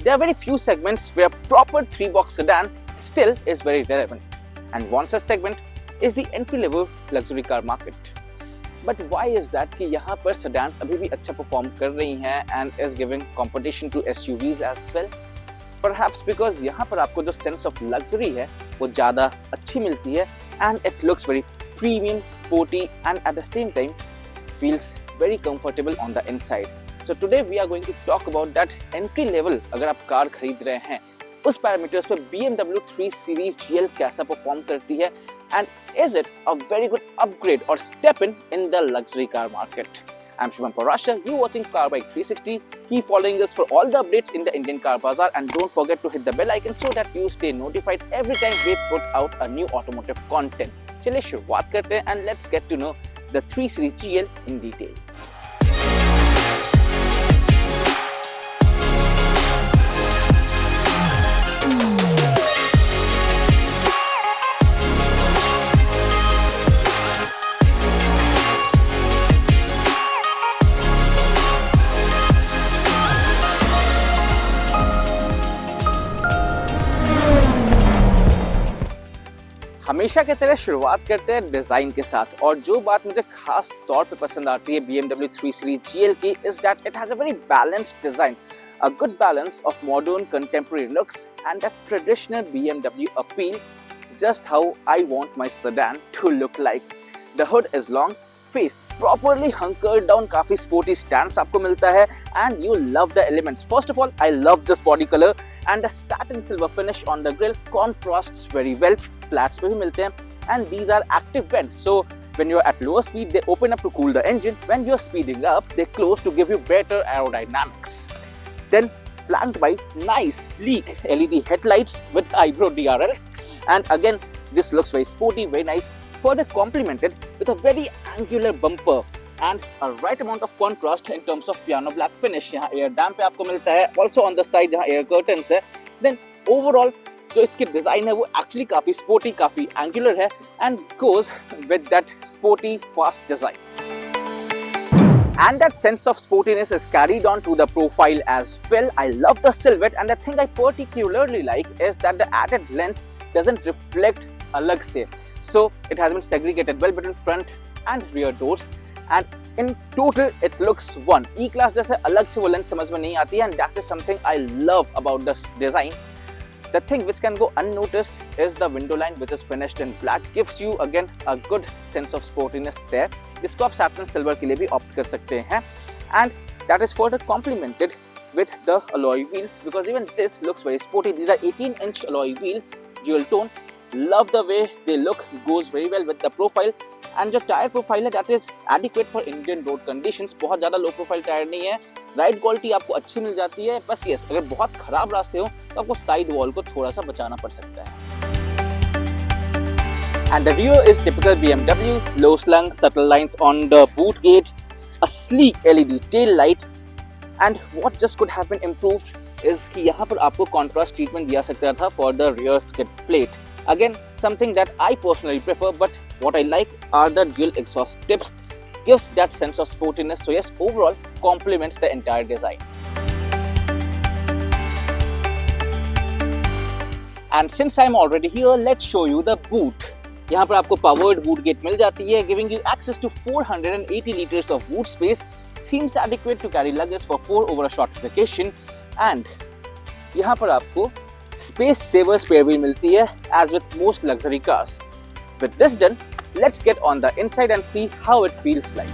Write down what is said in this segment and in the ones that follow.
there are very few segments where proper 3-box sedan still is very relevant. And one such segment is the entry-level luxury car market. But why is that कि यहाँ पर sedans अभी भी अच्छा perform कर रही हैं and is giving competition to SUVs as well? Perhaps because यहाँ पर आपको जो sense of luxury है वो ज़्यादा अच्छी मिलती है and it looks very premium, sporty and at the same time feels very comfortable on the inside. So today we are going to talk about that entry level अगर आप car खरीद रहे हैं उस पैरामीटर्स पे BMW 3 Series GL कैसा perform करती है and is it a very good upgrade or step in the luxury car market. I'm Shubham Parashar, you watching Car Bike 360. Keep following us for all the updates in the Indian Car Bazaar and don't forget to hit the bell icon so that you stay notified every time we put out a new automotive content. चलिए शुरुआत करते हैं and let's get to know the 3 Series GL in detail. हमेशा की तरह शुरुआत करते हैं डिजाइन के साथ और जो बात मुझे खास तौर पे पसंद आती है BMW 3 Series GL की is that it has a very balanced design, a good balance of modern contemporary looks and a traditional BMW appeal, just how I want my sedan to look like. The hood is long, face properly hunkered down, काफी sporty stance आपको मिलता है and you love the elements. First of all, I love this body color and the satin silver finish on the grille contrasts very well. Slats पे भी मिलते हैं and these are active vents, so when you're at lower speed they open up to cool the engine. When you're speeding up they close to give you better aerodynamics. Then flanked by nice sleek LED headlights with eyebrow DRLs and again this looks very sporty, very nice, further complemented with a very angular bumper and a right amount of contrast in terms of piano black finish. यहाँ air dam पे आपको मिलता है, also on the side जहाँ air curtains है. Then overall जो इसकी design है वो actually काफी sporty, काफी angular है and goes with that sporty fast design. And that sense of sportiness is carried on to the profile as well. I love the silhouette and the thing I particularly like is that the added length doesn't reflect अलग से. So it has been segregated well between front and rear doors and in total it looks one. E-Class जैसे अलग से वो length समझ में नहीं आती है and that is something I love about this design. The thing which can go unnoticed is the window line which is finished in black, gives you again a good sense of sportiness there. इसको आप satin silver के लिए भी opt कर सकते हैं and that is further complemented with the alloy wheels because even this looks very sporty. These are 18-inch alloy wheels, dual tone. Love the way they look, goes very well with the profile and जो tyre profile है that is adequate for Indian road conditions. बहुत ज़्यादा low profile tyre नहीं है, ride quality आपको अच्छी मिल जाती है, बस यस अगर बहुत खराब रास्ते हो तो आपको साइड वॉल को थोड़ा सा बचाना पड़ सकता है. And the rear is typical BMW, low slung, subtle lines on the boot gate, a sleek LED tail light and what just could have been improved is कि यहाँ पर आपको contrast treatment दिया सकता था for the rear skid plate. Again, something that I personally prefer, but what I like are the dual exhaust tips, gives that sense of sportiness. So yes, overall complements the entire design. And since I'm already here, let's show you the boot. यहाँ पर आपको powered boot gate मिल जाती है, giving you access to 480 liters of boot space. Seems adequate to carry luggage for 4 over a short vacation. And यहाँ पर आपको space saver spare wheel मिलती है as with most luxury cars. With this done, let's get on the inside and see how it feels like.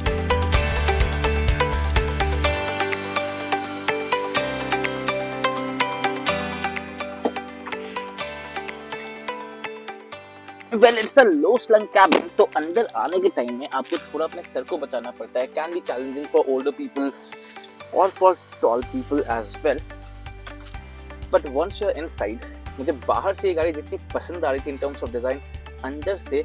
Well, it's a low slung cabin, तो अंदर आने के time में आपको थोड़ा अपने सर को बचाना पड़ता है. Can be challenging for older people or for tall people as well. But once you're inside, मुझे बाहर से ये गाड़ी जितनी पसंद आ रही थी in terms of design, अंदर से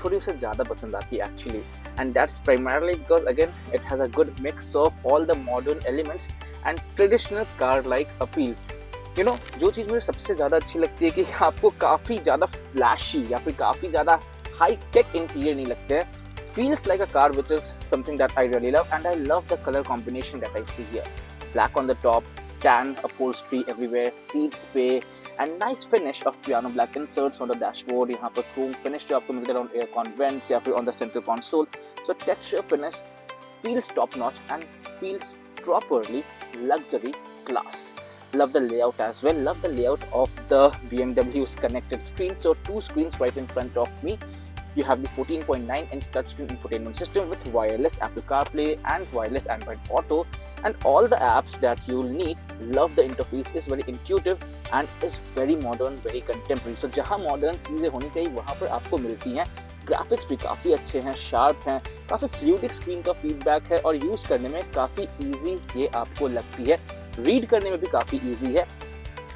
थोड़ी उसे ज़्यादा पसंद आती है actually. And that's primarily because again it has a good mix of all the modern elements and traditional car-like appeal. You know, जो चीज़ मुझे सबसे ज़्यादा अच्छी लगती है कि आपको काफ़ी ज़्यादा flashy या फिर काफ़ी ज़्यादा high-tech interior नहीं लगता है. Feels like a car, which is something that I really love, and I love the color combination that I see here. Black on the top, tan upholstery everywhere, seats पे, and nice finish of piano black inserts on the dashboard. यहाँ पर chrome finish जो आपको मिलता है around aircon vents या फिर on the central console. So texture finish feels top notch and feels properly luxury class. Love the layout as well. Love the layout of the BMW's connected screen. So two screens right in front of me. You have the 14.9-inch touchscreen infotainment system with wireless Apple CarPlay and wireless Android Auto, and all the apps that you'll need. Love the interface, is very intuitive and is very modern, very contemporary. So जहाँ modern चीजें होनी चाहिए वहाँ पर आपको मिलती हैं. Graphics भी काफ़ी अच्छे हैं, शार्प हैं, काफ़ी फ्लूइडिक स्क्रीन का फीडबैक है और यूज़ करने में काफ़ी ईजी ये आपको लगती है. रीड करने में भी काफ़ी ईजी है.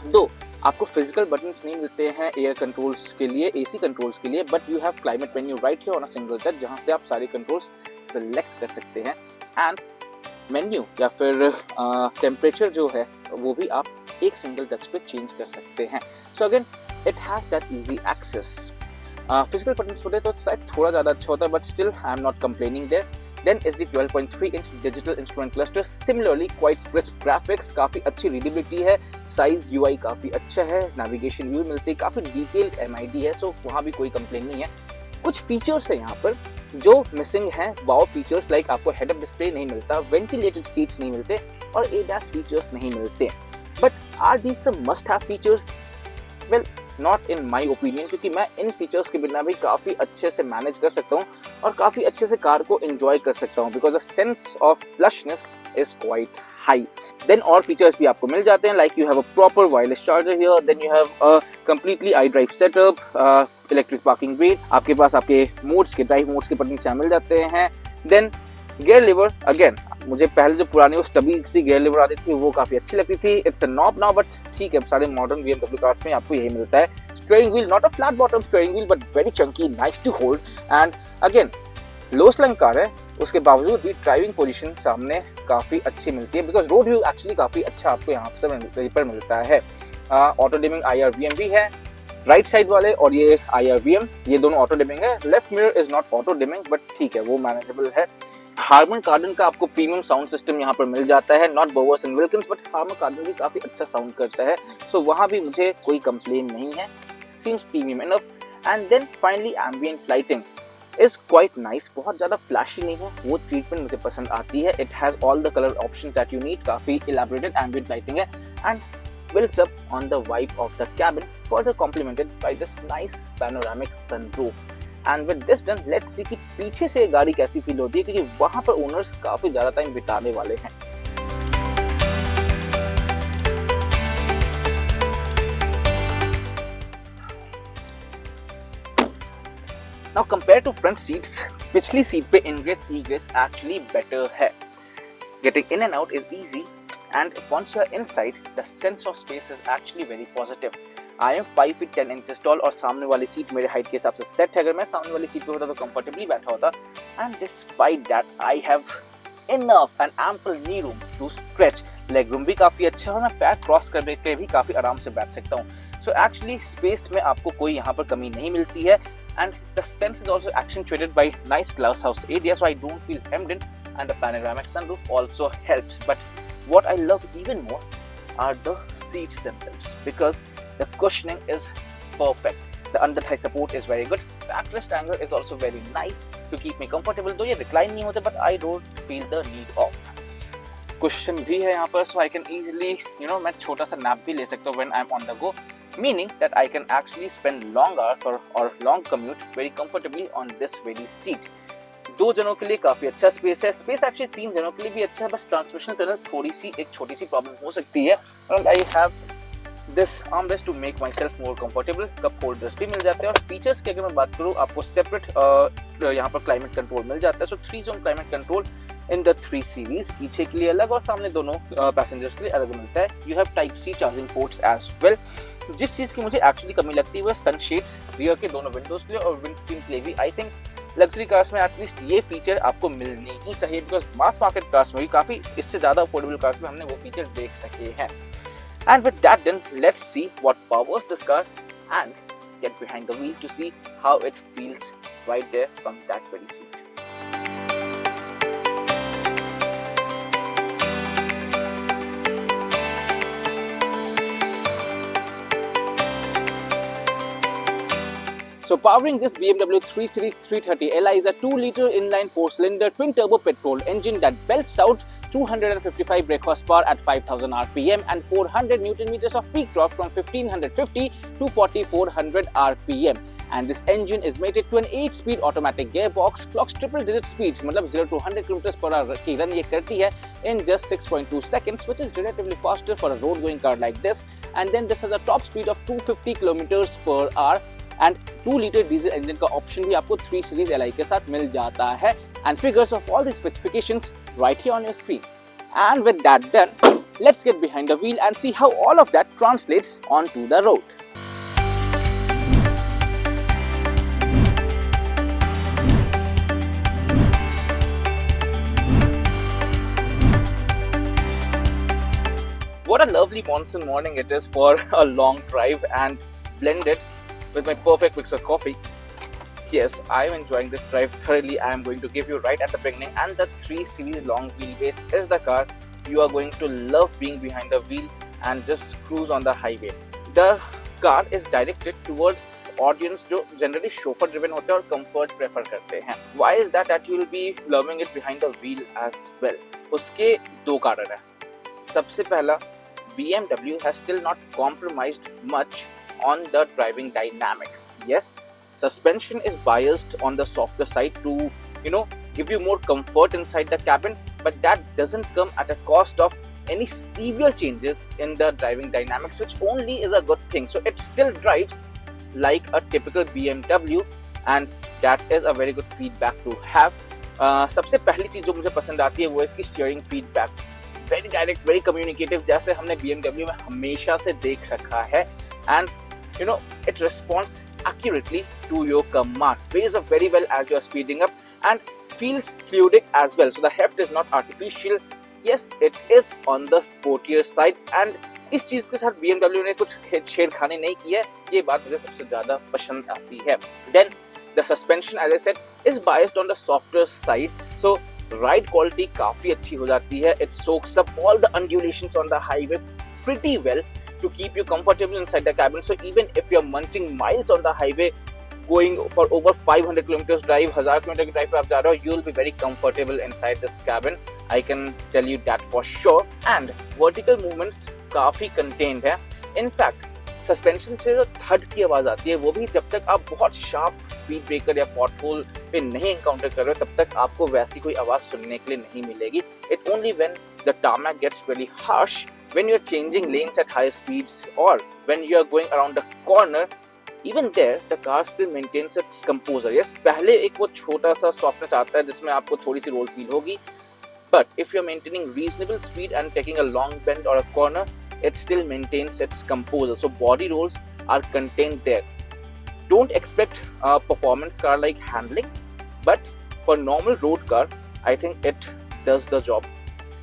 दो आपको फिजिकल बटन्स नहीं मिलते हैं एयर कंट्रोल्स के लिए, एसी कंट्रोल्स के लिए, but you have climate menu right here on a single touch, जहां से आप सारे कंट्रोल्स सेलेक्ट कर सकते हैं. एंड मेन्यू या फिर टेम्परेचर जो है वो भी आप एक सिंगल टच पे चेंज कर सकते हैं. So again it has that easy access. Physical buttons होते तो शायद थोड़ा ज़्यादा अच्छा होता है, but still I am not complaining there. Then is the 12.3-inch digital instrument cluster. Similarly, quite crisp graphics, काफ़ी अच्छी readability है, size UI काफ़ी अच्छा है, navigation view मिलती है, काफ़ी detailed MID है, so वहाँ भी कोई कंप्लेन नहीं है. कुछ फीचर्स है यहाँ पर जो मिसिंग हैं. वाओ फीचर्स लाइक आपको हेड अप डिस्प्ले नहीं मिलता, वेंटिलेटेड सीट्स नहीं मिलते और ADAS फीचर्स नहीं मिलते. But are these some must have features? Well, not in my opinion, क्योंकि मैं इन फीचर्स के बिना भी काफ़ी अच्छे से मैनेज कर सकता हूँ और काफ़ी अच्छे से कार को एंजॉय कर सकता हूँ, because the sense of plushness is quite high. Then और फीचर्स भी आपको मिल जाते हैं, like you have a proper wireless charger here, then you have a completely iDrive setup, electric parking brake, आपके पास आपके मोड्स के ड्राइव मोड्स के बटन यहाँ मिल जाते हैं. देन गियर लिवर, अगेन मुझे पहले जो पुरानी वो स्टबी सी गियर लिवर आती थी वो काफ़ी अच्छी लगती थी. It's a knob now, but ठीक है, सारे मॉडर्न BMW कार्स में आपको यही मिलता है. Steering wheel, not a flat bottom steering wheel, but very chunky, nice to hold. And again low slung car है, उसके बावजूद भी ड्राइविंग पोजीशन सामने काफ़ी अच्छी मिलती है, बिकॉज रोड व्यू एक्चुअली काफ़ी अच्छा आपको यहाँ पर मिलता है. ऑटो डिमिंग IRVM भी है राइट साइड वाले, और ये IRVM, ये दोनों ऑटो डिमिंग है. Left mirror is not auto dimming, but ठीक है, वो मैनेजेबल है. हार्मन कार्डन का आपको प्रीमियम साउंड सिस्टम यहाँ पर मिल जाता है, not Bowers and Wilkins, but Harman Kardon भी काफ़ी अच्छा साउंड करता है, सो वहाँ भी मुझे कोई कंप्लेन नहीं है. Seems premium enough. And then finally ambient lighting is quite nice, बहुत ज़्यादा फ्लैशी नहीं है, वो ट्रीटमेंट मुझे पसंद आती है. It has all the colour option that you need, काफ़ी इलैबोरेटेड एम्बिएंट लाइटिंग है, and builds up on the vibe of the cabin, further complemented by this nice panoramic sunroof. And with this done, let's see कि पीछे से गाड़ी कैसी feel होती है, क्योंकि वहाँ पर ओनर्स काफ़ी ज़्यादा टाइम बिताने वाले हैं. Now compared to front seats, पिछली सीट पे ingress egress actually better है. Getting in and out is easy. And once you are inside, the sense of space is actually very positive. I am 5 feet 10 inches tall और सामने वाली seat मेरे height के हिसाब से set है. अगर मैं सामने वाली सीट पे होता तो कंफर्टेबली बैठा होता. And despite that, I have enough and ample knee room to stretch. Leg room भी काफ़ी अच्छा है और मैं पैर क्रॉस करके भी काफ़ी आराम से बैठ सकता हूँ. So actually स्पेस में आपको कोई यहाँ पर कमी नहीं मिलती है. And the sense is also accentuated by nice glass house area, so I don't feel hemmed in. And the panoramic sunroof also helps. But what I love even more are the seats themselves, because the cushioning is perfect. The under thigh support is very good. Backrest angle is also very nice to keep me comfortable. Though ये recline नहीं होते, but I don't feel the need of. Cushion भी है यहाँ पर, so I can easily, मैं छोटा सा nap भी ले सकता हूँ when I'm on the go, meaning that I can actually spend long hours or long commute very comfortably on this very seat. 2 जनों के लिए काफ़ी अच्छा स्पेस है. स्पेस एक्चुअली 3 जनों के लिए भी अच्छा है, बस ट्रांसमिशन टनल थोड़ी सी एक छोटी सी प्रॉब्लम हो सकती है. And I have this armrest to make myself more comfortable. Cup holders भी मिल जाते हैं. और फीचर्स की अगर मैं बात करूँ, आपको सेपरेट यहाँ पर क्लाइमेट कंट्रोल मिल जाता है. सो 3 zone climate control in the 3 series, पीछे के लिए अलग और सामने दोनों पैसेंजर्स के लिए अलग मिलता है. You have type C charging ports as well. जिस चीज़ की मुझे एक्चुअली कमी लगती है वो सनशेड्स, रियर के दोनों विंडोज के लिए और विंडस्क्रीन के लिए भी. आई थिंक लग्जरी कार्स में एटलीस्ट ये फीचर आपको मिलनी ही चाहिए, बिकॉज मास मार्केट कार्स में भी काफ़ी इससे ज़्यादा अफोर्डेबल कार्स में हमने वो फीचर देख रखे हैं. And with that done, let's see what powers this car and get behind the wheel to see how it feels right there from that very seat. So powering this BMW 3 Series 330Li is a 2-liter inline 4-cylinder twin-turbo petrol engine that belts out 255 brake horsepower at 5000 rpm and 400 Newton meters of peak torque from 1550 to 4400 rpm. And this engine is mated to an 8-speed automatic gearbox, clocks triple-digit speeds, मतलब 0 to 100 km/h की run ये करती है in just 6.2 seconds, which is relatively faster for a road-going car like this. And then this has a top speed of 250 km/h and 2-liter diesel engine का option भी आपको 3 Series Li के साथ मिल जाता है. And figures of all these specifications right here on your screen. And with that done, let's get behind the wheel and see how all of that translates onto the road. What a lovely monsoon morning it is for a long drive, and blended with my perfect mix of coffee. Yes, I am enjoying this drive thoroughly. I am going to give you right at the beginning, and the 3 Series long wheelbase is the car you are going to love being behind the wheel and just cruise on the highway. The car is directed towards audience जो generally chauffeur driven होते हैं और comfort prefer करते हैं. Why is that you will be loving it behind the wheel as well? उसके दो कारण हैं. सबसे पहला, BMW has still not compromised much on the driving dynamics. Yes, suspension is biased on the softer side to, give you more comfort inside the cabin, but that doesn't come at a cost of any severe changes in the driving dynamics, which only is a good thing. So it still drives like a typical BMW, and that is a very good feedback to have. सबसे पहली चीज जो मुझे पसंद आती है वो इसकी steering feedback. Very direct, very communicative, जैसे हमने BMW में हमेशा से देख रखा है. And it responds accurately to your command, weighs up very well as you are speeding up, and feels fluidic as well. So the heft is not artificial. Yes, it is on the sportier side, and इस चीज के साथ BMW ने कुछ छेड़खानी नहीं की है. ये बात मुझे सबसे ज्यादा पसंद आती है. Then the suspension, as I said, is biased on the softer side, so ride quality काफी अच्छी हो जाती है. It soaks up all the undulations on the highway pretty well to keep you comfortable inside the cabin. So even if you're munching miles on the highway, going for over 500 kilometers drive, 1000 kilometer की drive पे आप जा रहे हो, you'll be very comfortable inside this cabin. I can tell you that for sure. And vertical movements काफी contained है. In fact, suspension से जो थड की आवाज आती है वो भी जब तक आप बहुत शार्प स्पीड ब्रेकर या पॉटहोल पे नहीं एनकाउंटर कर रहे हो तब तक आपको वैसी कोई आवाज सुनने के लिए नहीं मिलेगी. It only when the tarmac gets really harsh, when you are changing lanes at high speeds, or when you are going around a corner, even there the car still maintains its composure. Yes, पहले एक वो छोटा सा softness आता है जिसमें आपको थोड़ी सी roll feel होगी, but if you are maintaining reasonable speed and taking a long bend or a corner, it still maintains its composure. So body rolls are contained there. Don't expect a performance car like handling, but for normal road car, I think it does the job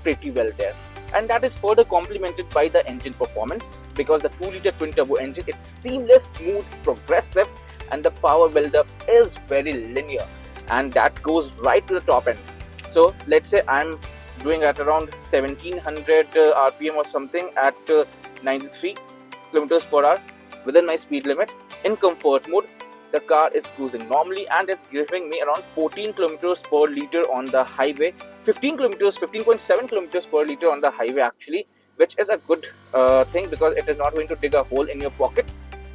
pretty well there. And that is further complemented by the engine performance, because the 2-liter twin-turbo engine, it's seamless, smooth, progressive, and the power buildup is very linear, and that goes right to the top end. So let's say I'm doing at around 1700 RPM or something at 93 kilometers per hour within my speed limit. In comfort mode, the car is cruising normally and is giving me around 14 kilometers per liter on the highway. 15.7 kilometers per liter on the highway actually, which is a good thing because it is not going to dig a hole in your pocket.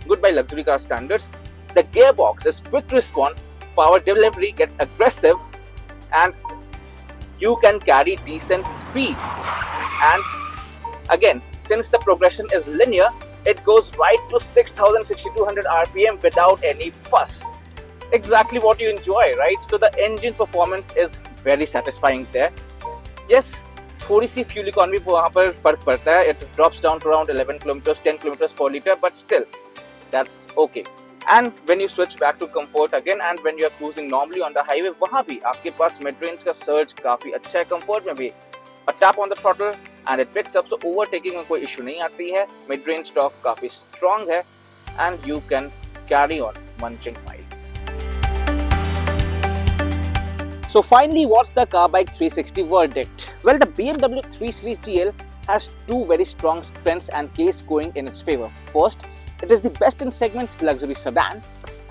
Good by luxury car standards. The gearbox is quick response, power delivery gets aggressive, and you can carry decent speed. And again, since the progression is linear, it goes right to 6200 RPM without any fuss. Exactly what you enjoy, right? So the engine performance is very satisfying there. Yes, थोड़ी सी fuel economy वहाँ पर फर्क पड़ता है. It drops down to around 11 kilometers, 10 kilometers per liter, but still, that's okay. And when you switch back to comfort again, and when you are cruising normally on the highway, वहाँ भी आपके पास mid-range का surge काफी अच्छा है. Comfort में भी a tap on the throttle and it picks up, so overtaking में कोई issue नहीं आती है. Mid-range torque काफी strong है, and you can carry on munching miles. So finally, what's the Carbike 360 verdict? Well, the BMW 3 Series GL has two very strong strengths and case going in its favor. First, it is the best in segment luxury sedan,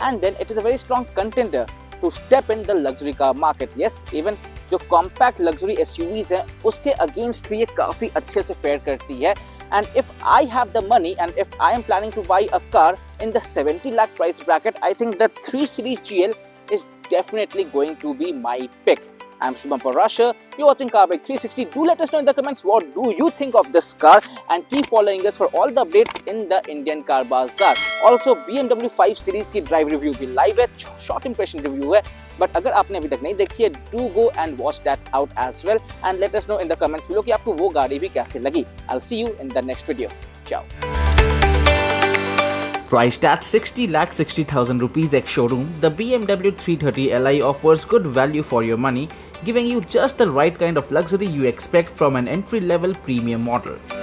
and then it is a very strong contender to step in the luxury car market. Yes, even जो compact luxury SUVs हैं उसके against भी ये काफी अच्छे से fair करती है. And if I have the money and if I am planning two by a car in the 70 lakh price bracket, I think the 3 Series GL is definitely going to be my pick. I'm Shubham Parashar. You're watching Carbike 360. Do let us know in the comments what do you think of this car, and keep following us for all the updates in the Indian Car Bazaar. Also BMW 5 Series की drive review भी live है, short impression review है. But अगर आपने अभी तक नहीं देखी है, do go and watch that out as well, and let us know in the comments below कि आपको वो गाड़ी भी कैसे लगी. I'll see you in the next video. Ciao. Priced at 60,60,000 rupees ex-showroom, the BMW 330 Li offers good value for your money, giving you just the right kind of luxury you expect from an entry-level premium model.